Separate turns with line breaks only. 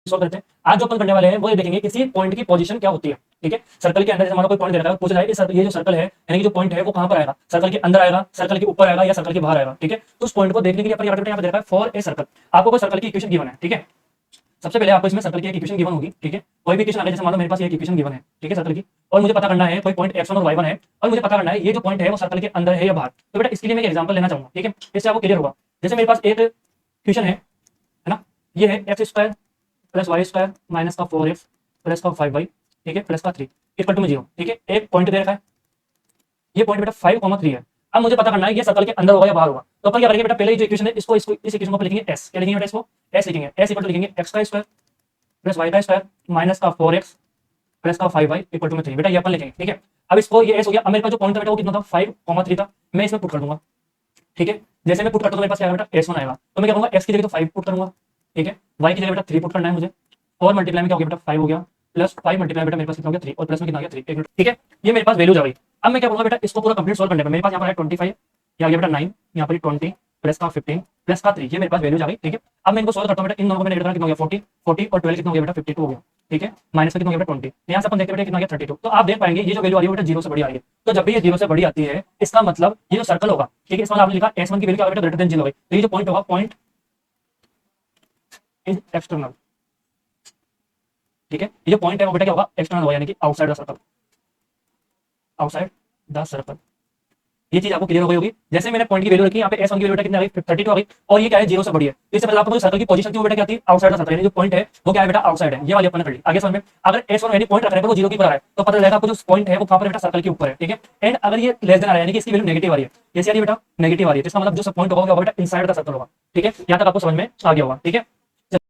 Solve करते हैं। आज जो अपन करने वाले हैं वो ये देखेंगे किसी पॉइंट की पोजीशन क्या होती है। ठीक है, सर्कल के अंदर जैसे हमारा कोई पॉइंट दे रखा है, पूछा जाए ये जो सर्कल है यानी कि जो पॉइंट है वो कहां पर आएगा, सर्कल के अंदर आएगा, सर्कल के ऊपर आएगा या सर्कल के बाहर आएगा। ठीक है, तो उस पॉइंट को देखने के लिए अपन यहाँ पे दे रखा है फॉर ए सर्कल। आपको कोई सर्कल की इक्वेशन गिवन है। ठीक है, सबसे पहले आपको इसमें सर्कल की एक इक्वेशन गिवन होगी। ठीक है, कोई भी इक्वेशन आ गया, जैसे मान लो मेरे पास ये इक्वेशन गिवन है। ठीक है, सर्कल की, और मुझे पता करना है कोई पॉइंट x1 और y1 है, और मुझे पता करना है ये जो पॉइंट है वो सर्कल के अंदर है या बाहर। तो बेटा इसके लिए मैं एक एग्जांपल लेना चाहूंगा। ठीक है, इससे आपको क्लियर होगा। जैसे मेरे पास एक इक्वेशन है ना, ये है x square plus y square minus का 4x प्लस का 5y, ठीक है, प्लस का 3 इक्वल टू में 0। ठीक है, एक पॉइंट दे रखा है, ये पॉइंट बेटा 5,3 है। अब मुझे पता करना है ये सर्कल के अंदर होगा या बाहर होगा। तो अपन क्या करेंगे बेटा, पहले जो इक्वेशन है इसको इस इक्वेशन को लिखेंगे s। क्या लिखेंगे बेटा, इसको s लिखेंगे। s इक्वल टू लिखेंगे x का स्क्वायर प्लस y का स्क्वायर माइनस का 4x प्लस का 5y इक्वल टू में 3। बेटा ये अपन लिखेंगे। ठीक है, अब इसको ये s हो गया। अब मेरे पास जो पॉइंट था बेटा वो कितना था, 5,3 था। मैं इसमें पुट कर दूंगा। ठीक है, जैसे मैं पुट करता हूं तो मेरे पास क्या आएगा बेटा, s1 आएगा। तो मैं क्या करूंगा, x की जगह तो 5 पुट करूंगा। ठीक है, y की जगह बेटा 3 पुट करना है मुझे। 4 मल्टीप्लाई में क्या हो गया बेटा, 5 हो गया, प्लस 5 मल्टीप्लाई बेटा मेरे पास कितना हो गया, 3, और प्लस में कितना आ गया, 3। एक मिनट। ठीक है, ये मेरे पास वैल्यूज आ गई। अब मैं क्या करूंगा बेटा, इसको पूरा कंप्लीट सॉल्व करने पे मेरे पास यहाँ पर है 25, यहाँ गया बेटा 9, यहाँ पर 20 प्लस का 15 प्लस का 3, ये मेरे पास वैल्यूज आ गई। ठीक है, अब मैं इनको सॉल्व करता हूँ बेटा, इन दोनों को मैंने ऐड करना, कितना हो गया 40 और 12 कितना हो गया बेटा 52 हो गया। ठीक है, माइनस का कितना हो गया बेटा 20, यहाँ से अपन देखते बेटा कितना गया 32। तो आप देख पाएंगे ये जो वैल्यू आ रही है बेटा 0 से बड़ी आ रही है। तो जब भी ये 0 से बड़ी आती है इसका मतलब ये जो सर्कल होगा, ठीक है, इसमें आपने लिखा s1 की वैल्यू क्या बेटा ग्रेटर देन 0 होगी। तो ये जो पॉइंट होगा, पॉइंट इज एक्सटर्नल। ठीक है, ये जो पॉइंट है वो बेटा क्या होगा, एक्सटर्नल होगा, यानी कि outside the circle, outside the circle. ये चीज आपको क्लियर हो गई होगी। जैसे मैंने पॉइंट की वैल्यू रखी, यहाँ पे s1 की वैल्यू बेटा कितनी आ गई, 32 आ गई, और ये क्या है 0 से बड़ी है। तो इससे पहले आपको सर्कल की पोजीशन की बेटा क्या थी, आउटसाइड द सर्कल, यानी जो पॉइंट है वो क्या है बेटा, आउटसाइड है। ये वाली अपन ने कर ली। आगे समझ में, अगर s1 यानी पॉइंट रख रहे हैं वो 0 के ऊपर आ रहा है तो पता चलेगा आपको जो पॉइंट है वो कहां पर बेटा, सर्कल के ऊपर है। ठीक है, एंड अगर ये लेस देन आ रहा है यानी कि इसकी वैल्यू नेगेटिव आ रही है, कैसी आ रही है बेटा, नेगेटिव आ रही है, तो इसका मतलब जो पॉइंट होगा बेटा इनसाइड द सर्कल होगा। ठीक है, यहां तक आपको समझ में आ गया होगा। ठीक है,